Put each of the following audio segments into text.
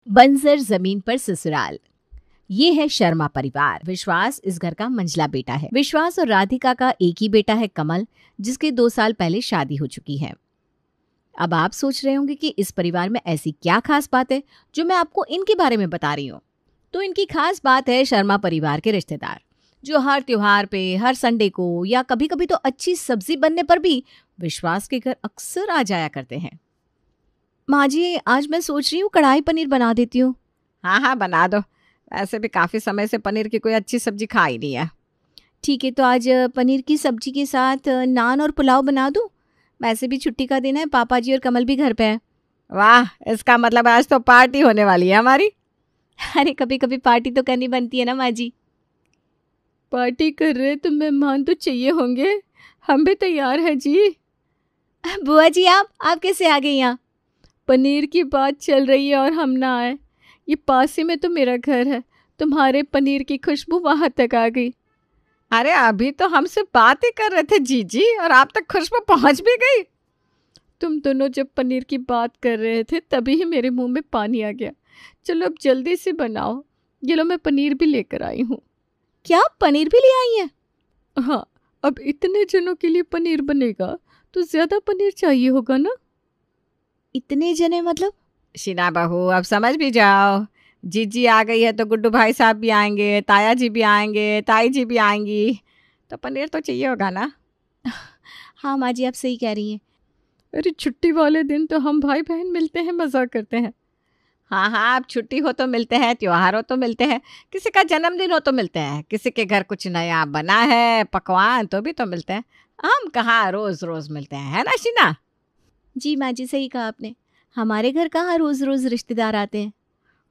बंजर जमीन पर ससुराल। ये है शर्मा परिवार। विश्वास इस घर का मंझला बेटा है। विश्वास और राधिका का एक ही बेटा है कमल, जिसके 2 साल पहले शादी हो चुकी है। अब आप सोच रहे होंगे कि इस परिवार में ऐसी क्या खास बात है जो मैं आपको इनके बारे में बता रही हूँ। तो इनकी खास बात है शर्मा परिवार के रिश्तेदार, जो हर त्योहार पे, हर संडे को या कभी कभी तो अच्छी सब्जी बनने पर भी विश्वास के घर अक्सर आ जाया करते हैं। माँ जी, आज मैं सोच रही हूँ कढ़ाई पनीर बना देती हूँ। हाँ हाँ, बना दो। वैसे भी काफ़ी समय से पनीर की कोई अच्छी सब्जी खाई नहीं है। ठीक है, तो आज पनीर की सब्जी के साथ नान और पुलाव बना दूँ। वैसे भी छुट्टी का दिन है, पापा जी और कमल भी घर पे हैं। वाह, इसका मतलब आज तो पार्टी होने वाली है हमारी। अरे कभी कभी पार्टी तो करनी बनती है ना माँ जी। पार्टी कर रहे तो मेहमान तो चाहिए होंगे, हम भी तैयार हैं जी। बुआ जी, आप कैसे आ गए यहाँ? पनीर की बात चल रही है और हम ना आए। ये पास ही में तो मेरा घर है, तुम्हारे पनीर की खुशबू वहां तक आ गई। अरे अभी तो हमसे बात ही कर रहे थे जीजी, और आप तक खुशबू पहुंच भी गई। तुम दोनों जब पनीर की बात कर रहे थे तभी ही मेरे मुंह में पानी आ गया। चलो अब जल्दी से बनाओ। ये लो, मैं पनीर भी लेकर आई हूँ। क्या पनीर भी ले आई है? हाँ, अब इतने जनों के लिए पनीर बनेगा तो ज्यादा पनीर चाहिए होगा ना। इतने जने मतलब? शीना बहू, अब समझ भी जाओ। जीजी आ गई है तो गुड्डू भाई साहब भी आएंगे, ताया जी भी आएंगे, ताई जी भी आएंगी, तो पनीर तो चाहिए होगा ना। हाँ माँ जी, आप सही कह रही हैं। अरे छुट्टी वाले दिन तो हम भाई बहन मिलते हैं, मज़ा करते हैं। हाँ हाँ, अब छुट्टी हो तो मिलते हैं, त्योहार हो तो मिलते हैं, किसी का जन्मदिन हो तो मिलते हैं, किसी के घर कुछ नया बना है पकवान तो भी तो मिलते हैं। हम कहाँ रोज़ रोज़ मिलते हैं, है ना शीना? जी माँ जी, सही कहा आपने। हमारे घर कहाँ रोज रोज रिश्तेदार आते हैं।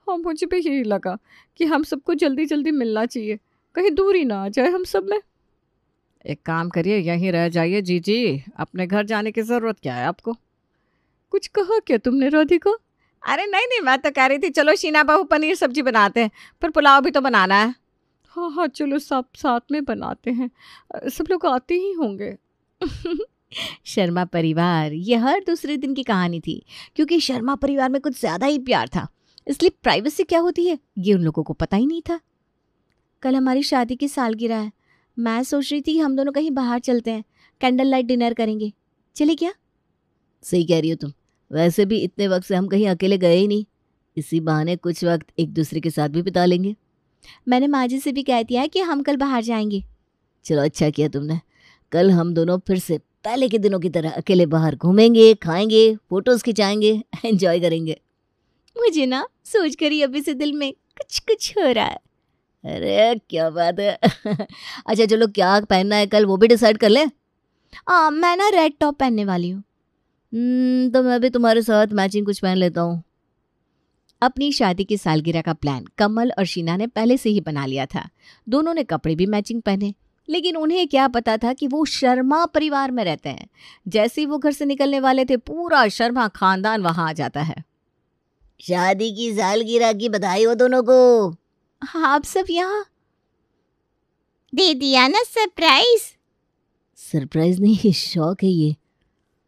हाँ, मुझे भी यही लगा कि हम सबको जल्दी जल्दी मिलना चाहिए, कहीं दूरी ना आ जाए हम सब में। एक काम करिए, यहीं रह जाइए जीजी, अपने घर जाने की ज़रूरत क्या है आपको। कुछ कहा क्या तुमने राधिका? अरे नहीं नहीं, मैं तो कह रही थी चलो शीना बहू पनीर सब्जी बनाते हैं, पर पुलाव भी तो बनाना है। हाँ हाँ, चलो सब साथ में बनाते हैं, सब लोग आते ही होंगे। शर्मा परिवार, ये हर दूसरे दिन की कहानी थी, क्योंकि शर्मा परिवार में कुछ ज्यादा ही प्यार था। इसलिए प्राइवेसी क्या होती है ये उन लोगों को पता ही नहीं था। कल हमारी शादी की सालगिरह है। मैं सोच रही थी हम दोनों कहीं बाहर चलते हैं, कैंडल लाइट डिनर करेंगे। चले क्या? सही कह रही हो तुम। वैसे भी इतने वक्त से हम कहीं अकेले गए ही नहीं, इसी बहाने कुछ वक्त एक दूसरे के साथ भी बिता लेंगे। मैंने माँ जी से भी कह दिया है कि हम कल बाहर जाएंगे। चलो अच्छा किया तुमने। कल हम दोनों फिर से पहले के दिनों की तरह अकेले बाहर घूमेंगे, खाएंगे, फोटोज खिंचाएंगे, एंजॉय करेंगे। मुझे ना सोच कर ही अभी से दिल में कुछ कुछ हो रहा है। अरे क्या बात है। अच्छा चलो, क्या पहनना है कल वो भी डिसाइड कर लें। मैं ना रेड टॉप पहनने वाली हूँ। तो मैं भी तुम्हारे साथ मैचिंग कुछ पहन लेता हूँ। अपनी शादी की सालगिरह का प्लान कमल और शीना ने पहले से ही बना लिया था। दोनों ने कपड़े भी मैचिंग पहने, लेकिन उन्हें क्या पता था कि वो शर्मा परिवार में रहते हैं। जैसे ही वो घर से निकलने वाले थे, पूरा शर्मा खानदान वहां आ जाता है। शादी की सालगिरह की बधाई हो दोनों को। हाँ, आप सब यहाँ दे दिया ना सरप्राइज। सरप्राइज नहीं, शौक है ये।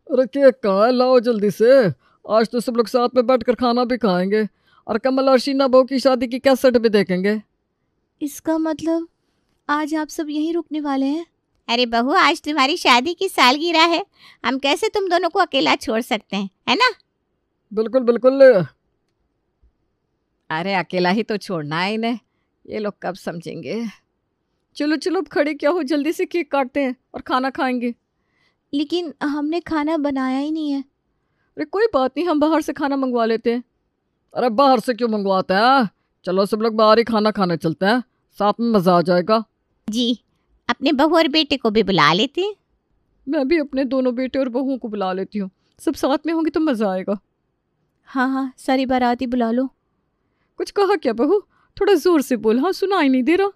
अरे केक कहाँ है, लाओ जल्दी से। आज तो सब लोग साथ में बैठकर खाना भी खाएंगे और कमल और शीना बहू की शादी की कैसेट भी देखेंगे। इसका मतलब आज आप सब यहीं रुकने वाले हैं? अरे बहू, आज तुम्हारी शादी की सालगिरह है, हम कैसे तुम दोनों को अकेला छोड़ सकते हैं, है ना? बिल्कुल बिल्कुल। अरे अकेला ही तो छोड़ना है इन्हें, ये लोग कब समझेंगे। चलो चलो, अब खड़े क्या हो, जल्दी से केक काटते हैं और खाना खाएंगे। लेकिन हमने खाना बनाया ही नहीं है। अरे कोई बात नहीं, हम बाहर से खाना मंगवा लेते हैं। अरे बाहर से क्यों मंगवाते हैं, चलो सब लोग बाहर ही खाना खाने चलते हैं, साथ में मज़ा आ जाएगा। जी, अपने बहू और बेटे को भी बुला लेते हैं। मैं भी अपने दोनों बेटे और बहू को बुला लेती हूँ, सब साथ में होंगे तो मज़ा आएगा। हाँ हाँ, सारी बाराती बुला लो। कुछ कहा क्या बहू, थोड़ा ज़ोर से बोल, हाँ सुनाई नहीं दे रहा।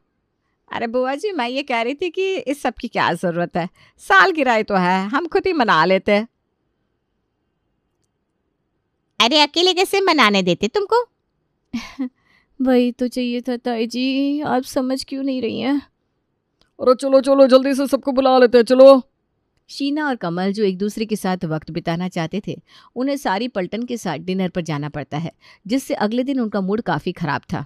अरे बुआ जी, मैं ये कह रही थी कि इस सब की क्या ज़रूरत है, सालगिरह तो है, हम खुद ही मना लेते हैं। अरे अकेले कैसे मनाने देते तुमको? वही तो चाहिए था ताई जी, आप समझ क्यों नहीं रही हैं? अरे चलो चलो, जल्दी से सबको बुला लेते हैं, चलो। शीना और कमल जो एक दूसरे के साथ वक्त बिताना चाहते थे, उन्हें सारी पलटन के साथ डिनर पर जाना पड़ता है, जिससे अगले दिन उनका मूड काफ़ी खराब था।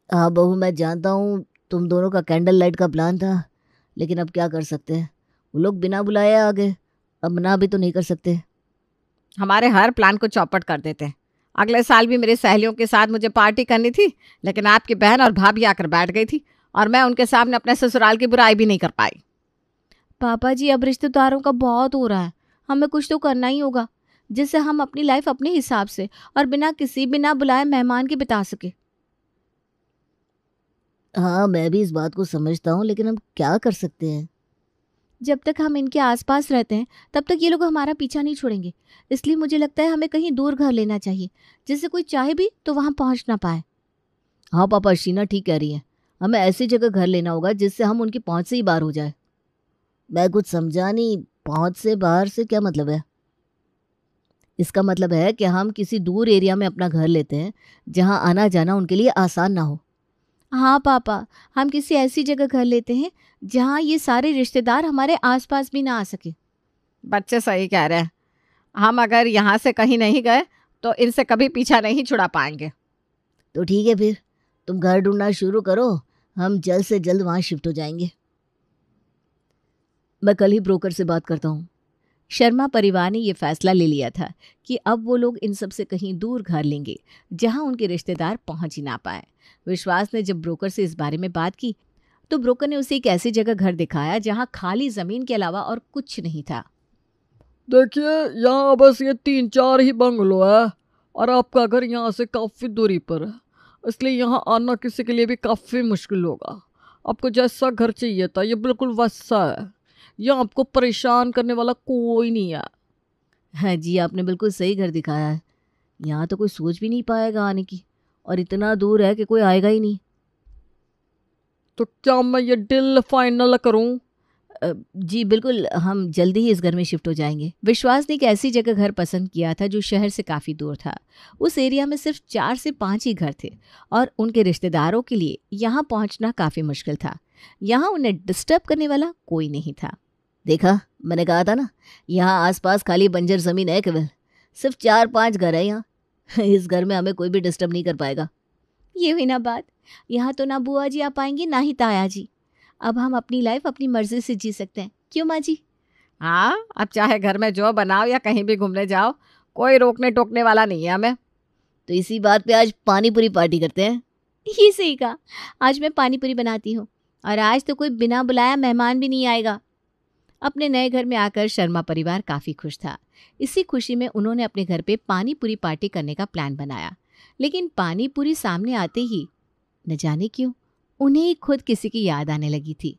हाँ बहू, मैं जानता हूँ तुम दोनों का कैंडल लाइट का प्लान था, लेकिन अब क्या कर सकते हैं, वो लोग बिना बुलाए आ गए, अब मना भी तो नहीं कर सकते। हमारे हर प्लान को चौपट कर देते हैं। अगले साल भी मेरी सहेलियों के साथ मुझे पार्टी करनी थी, लेकिन आपकी बहन और भाभी आकर बैठ गई थी और मैं उनके सामने अपने ससुराल की बुराई भी नहीं कर पाई। पापा जी, अब रिश्तेदारों का बहुत हो रहा है, हमें कुछ तो करना ही होगा, जिससे हम अपनी लाइफ अपने हिसाब से और बिना बुलाए मेहमान के बिता सके। हाँ, मैं भी इस बात को समझता हूँ, लेकिन हम क्या कर सकते हैं। जब तक हम इनके आसपास रहते हैं तब तक ये लोग हमारा पीछा नहीं छोड़ेंगे, इसलिए मुझे लगता है हमें कहीं दूर घर लेना चाहिए, जिससे कोई चाहे भी तो वहां पहुंच ना पाए। हाँ पापा, शीना ठीक कह रही है, हमें ऐसी जगह घर लेना होगा जिससे हम उनकी पहुंच से ही बाहर हो जाए। मैं कुछ समझा नहीं, पहुंच से बाहर से क्या मतलब है? इसका मतलब है कि हम किसी दूर एरिया में अपना घर लेते हैं जहां आना जाना उनके लिए आसान ना हो। हाँ पापा, हम किसी ऐसी जगह घर लेते हैं जहाँ ये सारे रिश्तेदार हमारे आसपास भी ना आ सके। बच्चे सही कह रहे हैं। हम अगर यहाँ से कहीं नहीं गए तो इनसे कभी पीछा नहीं छुड़ा पाएंगे। तो ठीक है, फिर तुम घर ढूंढना शुरू करो, हम जल्द से जल्द वहां शिफ्ट हो जाएंगे। मैं कल ही ब्रोकर से बात करता हूँ। शर्मा परिवार ने यह फैसला ले लिया था कि अब वो लोग इन सब से कहीं दूर घर लेंगे जहां उनके रिश्तेदार पहुंच ही ना पाए। विश्वास ने जब ब्रोकर से इस बारे में बात की तो ब्रोकर ने उसे एक ऐसी जगह घर दिखाया जहां खाली जमीन के अलावा और कुछ नहीं था। देखिए, यहाँ बस ये 3-4 ही बंगलो है और आपका घर यहाँ से काफ़ी दूरी पर है, इसलिए यहाँ आना किसी के लिए भी काफ़ी मुश्किल होगा। आपको जैसा घर चाहिए था ये बिल्कुल वैसा है, यहाँ आपको परेशान करने वाला कोई नहीं है। हाँ जी, आपने बिल्कुल सही घर दिखाया है। यहाँ तो कोई सोच भी नहीं पाएगा आने की, और इतना दूर है कि कोई आएगा ही नहीं। तो क्या मैं ये डील फाइनल करूँ? जी बिल्कुल, हम जल्दी ही इस घर में शिफ्ट हो जाएंगे। विश्वास ने एक ऐसी जगह घर पसंद किया था जो शहर से काफ़ी दूर था। उस एरिया में सिर्फ 4 से 5 ही घर थे और उनके रिश्तेदारों के लिए यहाँ पहुँचना काफ़ी मुश्किल था। यहाँ उन्हें डिस्टर्ब करने वाला कोई नहीं था। देखा, मैंने कहा था ना, यहाँ आसपास खाली बंजर ज़मीन है केवल, सिर्फ 4-5 घर है यहाँ। इस घर में हमें कोई भी डिस्टर्ब नहीं कर पाएगा। ये हुई ना बात, यहाँ तो ना बुआ जी आ पाएंगी ना ही ताया जी। अब हम अपनी लाइफ अपनी मर्जी से जी सकते हैं, क्यों माँ जी? हाँ, अब चाहे घर में जो बनाओ या कहीं भी घूमने जाओ, कोई रोकने टोकने वाला नहीं है हमें। तो इसी बात पे आज पानी पूरी पार्टी करते हैं। ये सही कहा, आज मैं पानी पूरी बनाती हूँ और आज तो कोई बिना बुलाया मेहमान भी नहीं आएगा। अपने नए घर में आकर शर्मा परिवार काफ़ी खुश था। इसी खुशी में उन्होंने अपने घर पे पानी पूरी पार्टी करने का प्लान बनाया, लेकिन पानी पूरी सामने आते ही न जाने क्यों उन्हें ही खुद किसी की याद आने लगी थी।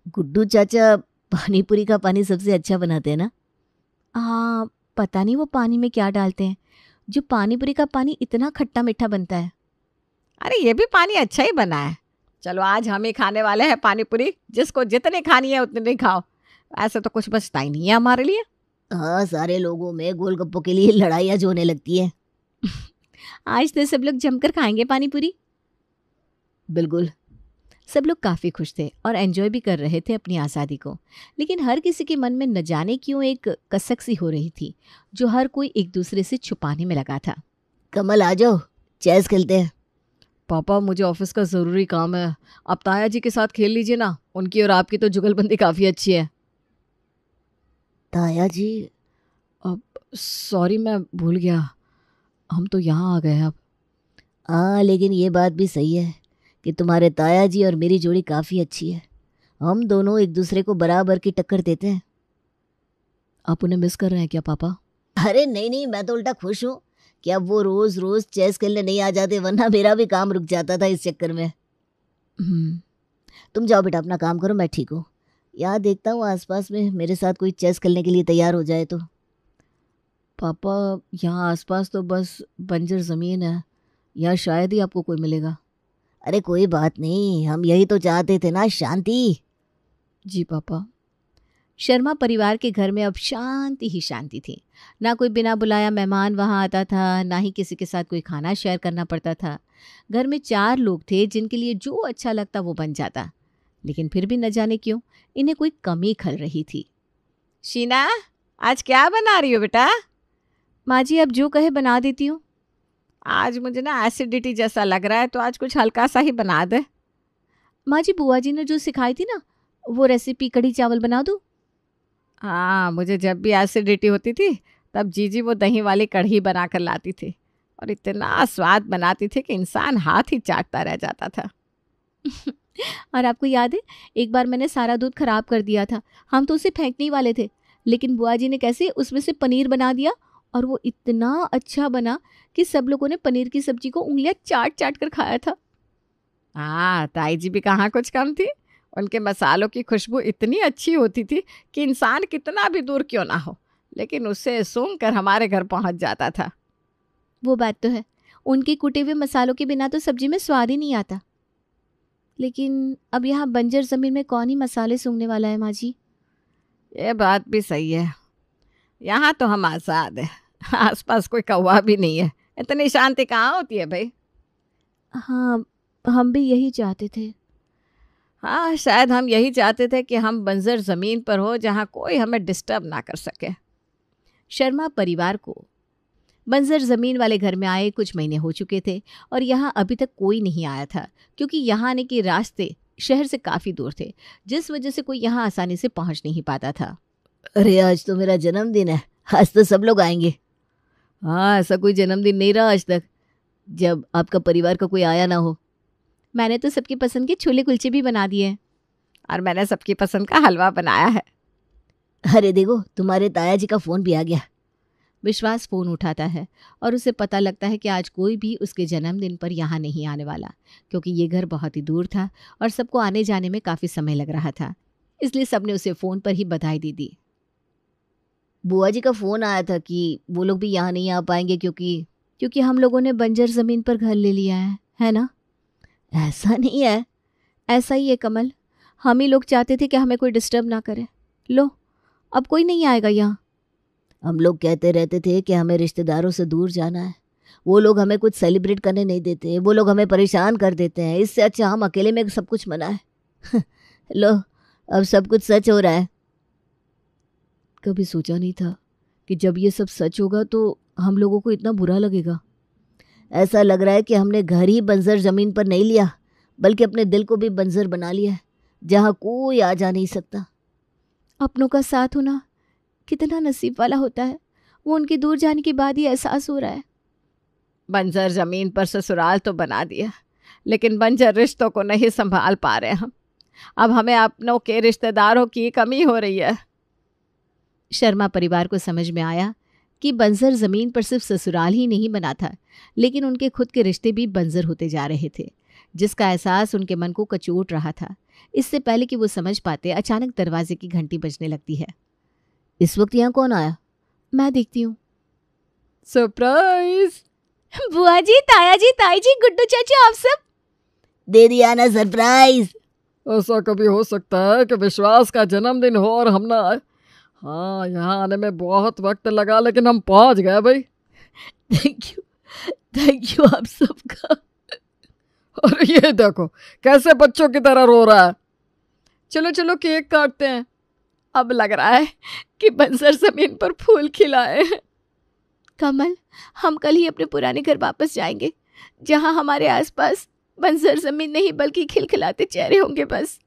गुड्डू चाचा पानी पूरी का पानी सबसे अच्छा बनाते हैं ना? हाँ, पता नहीं वो पानी में क्या डालते हैं जो पानी पूरी का पानी इतना खट्टा मीठा बनता है। अरे ये भी पानी अच्छा ही बना है। चलो आज हम ही खाने वाले हैं पानी पूरी, जिसको जितनी खानी है उतनी खाओ। ऐसे तो कुछ बचता ही नहीं है हमारे लिए। हाँ, सारे लोगों में गोलगप्पों के लिए लड़ाइयाँ जो होने लगती है। आज तो सब लोग जमकर खाएंगे पानी पूरी। बिल्कुल। सब लोग काफ़ी खुश थे और एंजॉय भी कर रहे थे अपनी आज़ादी को, लेकिन हर किसी के मन में न जाने क्यों एक कसक सी हो रही थी जो हर कोई एक दूसरे से छुपाने में लगा था। कमल आ जाओ, चेस खेलते हैं। पापा, मुझे ऑफिस का ज़रूरी काम है, आप ताया जी के साथ खेल लीजिए ना, उनकी और आपकी तो जुगलबंदी काफ़ी अच्छी है। ताया जी? अब सॉरी, मैं भूल गया, हम तो यहाँ आ गए अब। हाँ, लेकिन ये बात भी सही है कि तुम्हारे ताया जी और मेरी जोड़ी काफ़ी अच्छी है। हम दोनों एक दूसरे को बराबर की टक्कर देते हैं। आप उन्हें मिस कर रहे हैं क्या पापा? अरे नहीं नहीं, मैं तो उल्टा खुश हूँ कि अब वो रोज़ रोज़ चेस खेलने नहीं आ जाते, वरना मेरा भी काम रुक जाता था इस चक्कर में। तुम जाओ बेटा, अपना काम करो, मैं ठीक हूँ। यहाँ देखता हूँ आसपास में मेरे साथ कोई चेस खेलने के लिए तैयार हो जाए तो। पापा, यहाँ आसपास तो बस बंजर ज़मीन है, यहाँ शायद ही आपको कोई मिलेगा। अरे कोई बात नहीं, हम यही तो चाहते थे ना, शांति। जी पापा। शर्मा परिवार के घर में अब शांति ही शांति थी। ना कोई बिना बुलाया मेहमान वहां आता था, ना ही किसी के साथ कोई खाना शेयर करना पड़ता था। घर में 4 लोग थे जिनके लिए जो अच्छा लगता वो बन जाता। लेकिन फिर भी न जाने क्यों इन्हें कोई कमी खल रही थी। शीना, आज क्या बना रही हो बेटा? माँ जी, अब जो कहे बना देती हूँ। आज मुझे ना एसिडिटी जैसा लग रहा है, तो आज कुछ हल्का सा ही बना दे। माँ जी, बुआ जी ने जो सिखाई थी ना, वो रेसिपी कढ़ी चावल बना दूँ? हाँ, मुझे जब भी एसिडिटी होती थी तब जीजी वो दही वाली कढ़ी बना कर लाती थी और इतना स्वाद बनाती थी कि इंसान हाथ ही चाटता रह जाता था। और आपको याद है, एक बार मैंने सारा दूध खराब कर दिया था। हम तो उसे फेंकने ही वाले थे, लेकिन बुआ जी ने कैसे उसमें से पनीर बना दिया और वो इतना अच्छा बना कि सब लोगों ने पनीर की सब्जी को उंगलियां चाट चाट कर खाया था। हाँ, ताई जी भी कहाँ कुछ कम थी। उनके मसालों की खुशबू इतनी अच्छी होती थी कि इंसान कितना भी दूर क्यों ना हो, लेकिन उससे सूंघ कर हमारे घर पहुंच जाता था। वो बात तो है, उनके कुटे हुए मसालों के बिना तो सब्जी में स्वाद ही नहीं आता। लेकिन अब यहाँ बंजर ज़मीन में कौन ही मसाले सूंघने वाला है माँ जी? ये बात भी सही है, यहाँ तो हम आज़ाद है, आसपास कोई कौवा भी नहीं है। इतनी शांति कहाँ होती है भाई? हाँ, हम भी यही चाहते थे। हाँ, शायद हम यही चाहते थे कि हम बंजर ज़मीन पर हो जहाँ कोई हमें डिस्टर्ब ना कर सके। शर्मा परिवार को बंजर ज़मीन वाले घर में आए कुछ महीने हो चुके थे और यहाँ अभी तक कोई नहीं आया था, क्योंकि यहाँ आने के रास्ते शहर से काफ़ी दूर थे, जिस वजह से कोई यहाँ आसानी से पहुँच नहीं पाता था। अरे आज तो मेरा जन्मदिन है, आज तो सब लोग आएंगे। हाँ, ऐसा कोई जन्मदिन नहीं रहा आज तक जब आपका परिवार का कोई आया ना हो। मैंने तो सबकी पसंद के छोले कुलचे भी बना दिए हैं और मैंने सबकी पसंद का हलवा बनाया है। अरे देखो, तुम्हारे ताया जी का फ़ोन भी आ गया। विश्वास फ़ोन उठाता है और उसे पता लगता है कि आज कोई भी उसके जन्मदिन पर यहाँ नहीं आने वाला, क्योंकि ये घर बहुत ही दूर था और सबको आने जाने में काफ़ी समय लग रहा था। इसलिए सबने उसे फ़ोन पर ही बधाई दी। बुआ जी का फ़ोन आया था कि वो लोग भी यहाँ नहीं आ पाएंगे क्योंकि हम लोगों ने बंजर ज़मीन पर घर ले लिया है ना? ऐसा नहीं है। ऐसा ही है कमल, हम ही लोग चाहते थे कि हमें कोई डिस्टर्ब ना करे। लो, अब कोई नहीं आएगा यहाँ। हम लोग कहते रहते थे कि हमें रिश्तेदारों से दूर जाना है, वो लोग हमें कुछ सेलिब्रेट करने नहीं देते, वो लोग हमें परेशान कर देते हैं, इससे अच्छा हम अकेले में सब कुछ मनाएं। लो, अब सब कुछ सच हो रहा है। कभी सोचा नहीं था कि जब ये सब सच होगा तो हम लोगों को इतना बुरा लगेगा। ऐसा लग रहा है कि हमने घर ही बंजर ज़मीन पर नहीं लिया, बल्कि अपने दिल को भी बंजर बना लिया है, जहाँ कोई आ जा नहीं सकता। अपनों का साथ होना कितना नसीब वाला होता है, वो उनके दूर जाने के बाद ही एहसास हो रहा है। बंजर ज़मीन पर ससुराल तो बना दिया, लेकिन बंजर रिश्तों को नहीं संभाल पा रहे हम। अब हमें अपनों के रिश्तेदारों की कमी हो रही है। शर्मा परिवार को समझ में आया कि बंजर ज़मीन पर सिर्फ ससुराल ही नहीं बना था, लेकिन उनके खुद के रिश्ते भी बंजर होते जा रहे थे, जिसका एहसास उनके मन को कचोट रहा था। इससे पहले कि वो समझ पाते, अचानक दरवाजे की घंटी बजने लगती है। इस वक्त यहाँ कौन आया? मैं देखती हूँ। सरप्राइज! बुआ जी, ताया जी, ताई जी, गुड्डू चाचू, आप सब दे दिया ना सरप्राइज। ऐसा कभी हो सकता है कि विश्वास का जन्मदिन हो और हम ना आए? हाँ, यहाँ आने में बहुत वक्त लगा, लेकिन हम पहुँच गए भाई। थैंक यू आप सबका। और ये देखो कैसे बच्चों की तरह रो रहा है। चलो चलो केक काटते हैं। अब लग रहा है कि बंजर ज़मीन पर फूल खिलाए हैं। कमल, हम कल ही अपने पुराने घर वापस जाएंगे, जहाँ हमारे आसपास बंजर ज़मीन नहीं बल्कि खिलखिलाते चेहरे होंगे बस।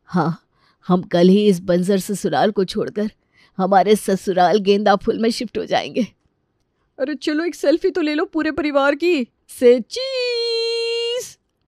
हाँ, हम कल ही इस बंजर ससुराल को छोड़कर हमारे ससुराल गेंदा फूल में शिफ्ट हो जाएंगे। अरे चलो एक सेल्फी तो ले लो पूरे परिवार की। से चीज।